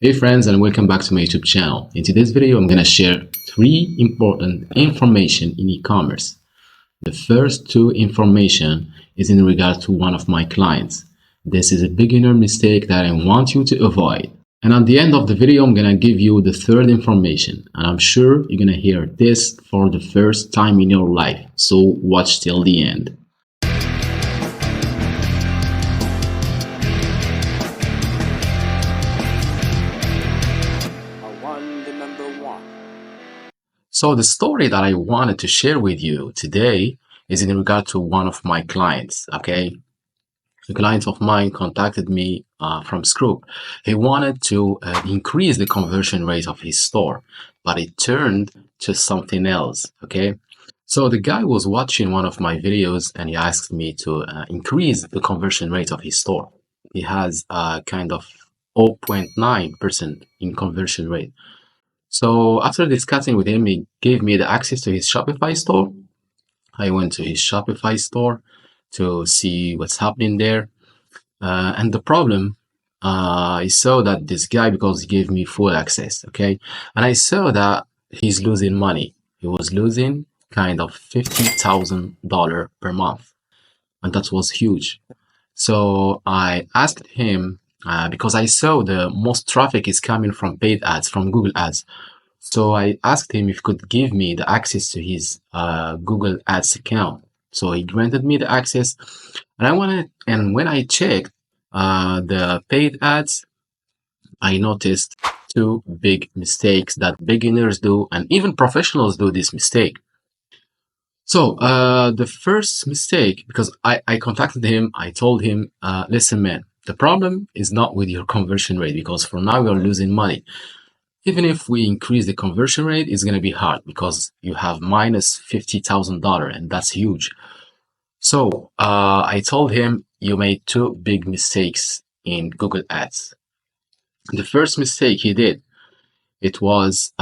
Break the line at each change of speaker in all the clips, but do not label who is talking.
Hey friends, and welcome back to my YouTube channel. In today's video, I'm going to share three important information in e-commerce. The first two information is in regard to one of my clients. This is a beginner mistake that I want you to avoid. And at the end of the video, I'm going to give you the third information. And I'm sure you're going to hear this for the first time in your life. So watch till the end. So the story that I wanted to share with you today is in regard to one of my clients, okay? A client of mine contacted me from Scroop. He wanted to increase the conversion rate of his store, but it turned to something else, okay? So the guy was watching one of my videos and he asked me to increase the conversion rate of his store. He has kind of 0.9% in conversion rate. So after discussing with him, he gave me the access to his Shopify store. I went to his Shopify store to see what's happening there. And the problem, I saw that this guy, because he gave me full access, okay? And I saw that he's losing money. He was losing kind of $50,000 per month. And that was huge. So I asked him, because I saw the most traffic is coming from paid ads, from Google ads. So I asked him if he could give me the access to his Google Ads account. So he granted me the access, and when I checked the paid ads, I noticed two big mistakes that beginners do, and even professionals do this mistake. So the first mistake, because I contacted him, I told him, listen, man, the problem is not with your conversion rate, because for now you're losing money. Even if we increase the conversion rate, it's going to be hard because you have minus $50,000, and that's huge. So I told him, you made two big mistakes in Google Ads. The first mistake he did, it was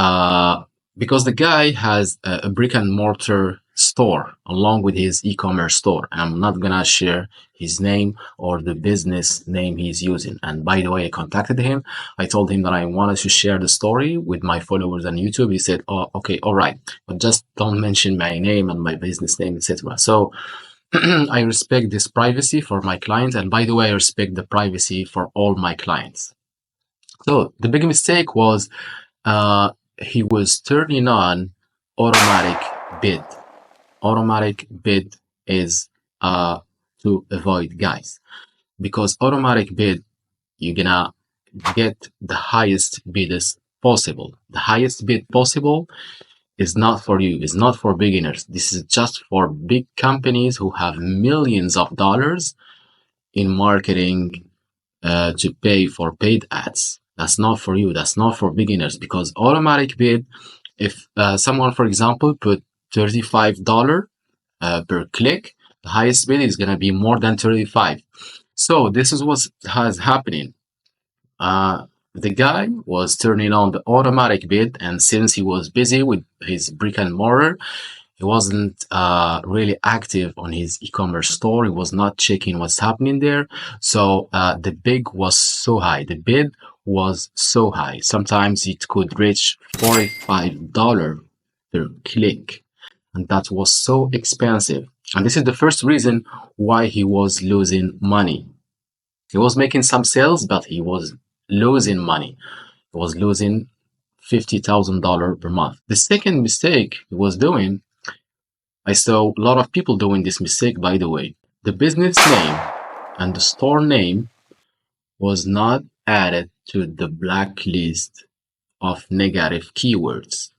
because the guy has a brick and mortar store along with his e-commerce store. And I'm not gonna share his name or the business name he's using. And by the way, I contacted him. I told him that I wanted to share the story with my followers on YouTube. He said, oh, okay, all right, but just don't mention my name and my business name, etc. So I respect this privacy for my clients. And by the way, I respect the privacy for all my clients. So the big mistake was he was turning on automatic bid. Automatic bid is to avoid, guys, because automatic bid, you're gonna get the highest bidders possible. The highest bid possible is not for you, it's not for beginners. This is just for big companies who have millions of dollars in marketing to pay for paid ads. That's not for you, that's not for beginners, because automatic bid, if someone, for example, put $35 per click, the highest bid is going to be more than 35. So this is what has happening. The guy was turning on the automatic bid, and since he was busy with his brick and mortar, he wasn't really active on his e-commerce store. He was not checking what's happening there. So the bid was so high. The bid was so high. Sometimes it could reach $45 per click. And that was so expensive. And this is the first reason why he was losing money. He was making some sales, but he was losing money. He was losing $50,000 per month. The second mistake he was doing, I saw a lot of people doing this mistake, by the way. The business name and the store name was not added to the blacklist of negative keywords.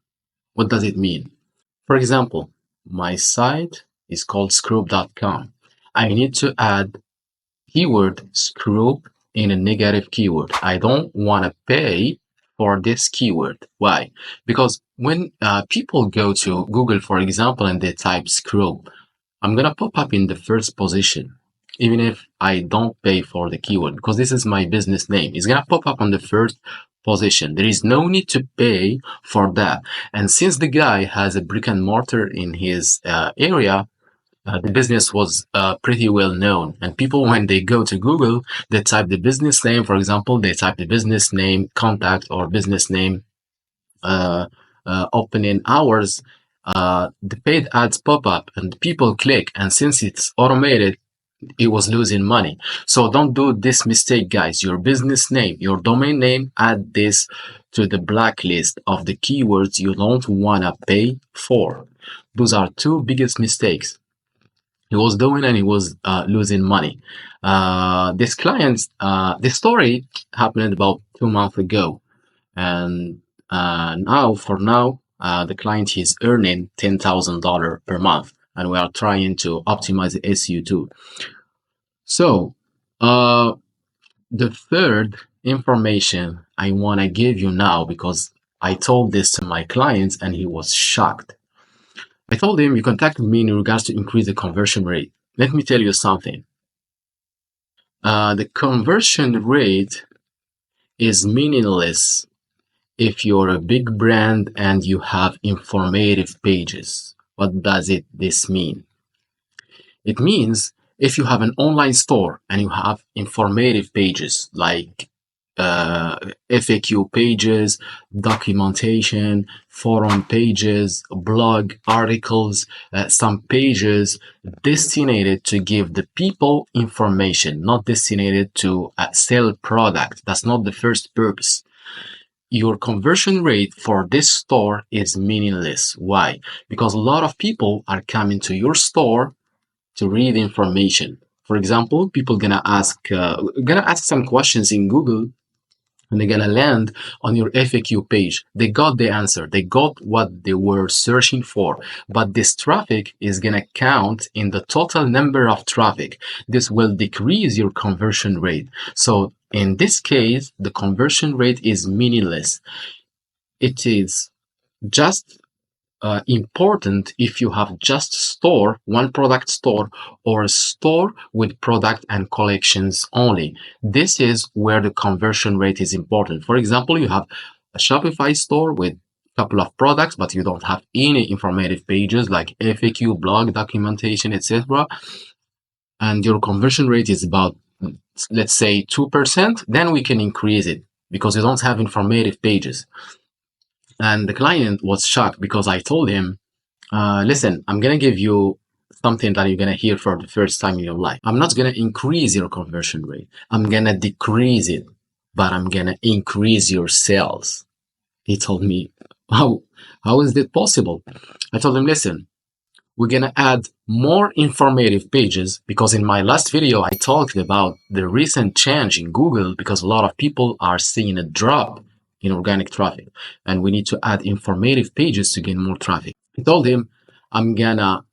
What does it mean? For example, my site is called scroop.com. I need to add keyword scroop in a negative keyword. I don't want to pay for this keyword. Why? Because when people go to Google, for example, and they type scroop, I'm going to pop up in the first position, even if I don't pay for the keyword, because this is my business name. It's going to pop up on the first position. There is no need to pay for that. And since the guy has a brick and mortar in his area, The business was pretty well known, and people, when they go to Google, they type the business name. For example, they type the business name contact or business name opening hours. The paid ads pop up and people click, and since it's automated, it was losing money. So don't do this mistake, guys. Your business name, your domain name, add this to the blacklist of the keywords you don't want to pay for. Those are two biggest mistakes he was doing, and he was losing money. This client, this story happened about 2 months ago, and now the client is earning $10,000 per month, and we are trying to optimize the SEO too. So uh, the third information I want to give you now, because I told this to my clients and he was shocked. I told him, you contacted me in regards to increase the conversion rate. Let me tell you something. The conversion rate is meaningless if you're a big brand and you have informative pages. What does this mean? It means if you have an online store and you have informative pages like FAQ pages, documentation, forum pages, blog articles, some pages designated to give the people information, not designated to sell product. That's not the first purpose. Your conversion rate for this store is meaningless. Why? Because a lot of people are coming to your store to read information. For example, people gonna ask some questions in Google, and they're gonna land on your FAQ page. They got the answer. They got what they were searching for. But this traffic is gonna count in the total number of traffic. This will decrease your conversion rate. So in this case, the conversion rate is meaningless. It is just important if you have just store, one product store, or a store with product and collections only. This is where the conversion rate is important. For example, you have a Shopify store with a couple of products, but you don't have any informative pages like FAQ, blog, documentation, etc. And your conversion rate is about, let's say, 2%, then we can increase it because you don't have informative pages. And the client was shocked because I told him, listen, I'm going to give you something that you're going to hear for the first time in your life. I'm not going to increase your conversion rate. I'm going to decrease it, but I'm going to increase your sales. He told me, how is that possible? I told him, listen, we're going to add more informative pages because in my last video, I talked about the recent change in Google because a lot of people are seeing a drop in organic traffic, and we need to add informative pages to gain more traffic. I told him I'm gonna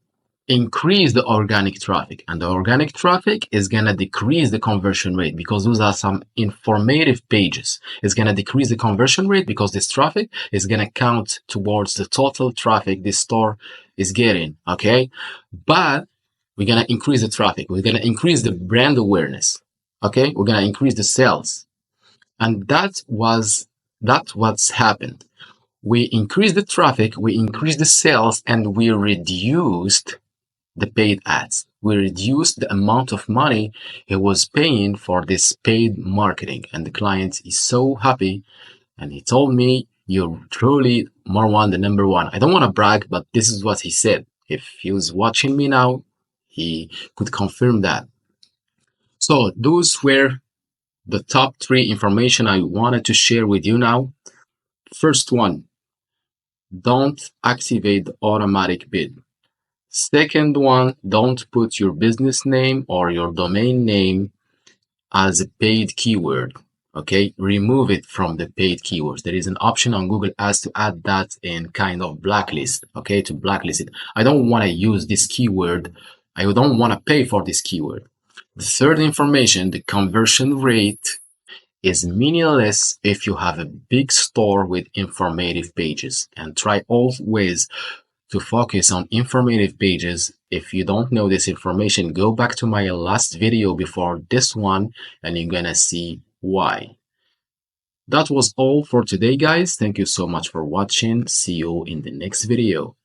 increase the organic traffic, and the organic traffic is gonna decrease the conversion rate because those are some informative pages. It's gonna decrease the conversion rate because this traffic is gonna count towards the total traffic this store is getting, okay? But we're gonna increase the traffic. We're gonna increase the brand awareness, okay? We're gonna increase the sales. And that's what's happened. We increased the traffic, we increased the sales, and we reduced the paid ads. We reduced the amount of money he was paying for this paid marketing. And the client is so happy. And he told me, you're truly Marouane, the number one. I don't want to brag, but this is what he said. If he was watching me now, he could confirm that. So those were the top 3 information I wanted to share with you now. First one, don't activate the automatic bid. Second one, don't put your business name or your domain name as a paid keyword. Okay, remove it from the paid keywords. There is an option on Google Ads to add that in kind of blacklist. Okay, to blacklist it. I don't want to use this keyword. I don't want to pay for this keyword. The third information, the conversion rate is meaningless if you have a big store with informative pages, and try always to focus on informative pages. If you don't know this information, go back to my last video before this one and you're gonna see why. That was all for today, guys. Thank you so much for watching. See you in the next video.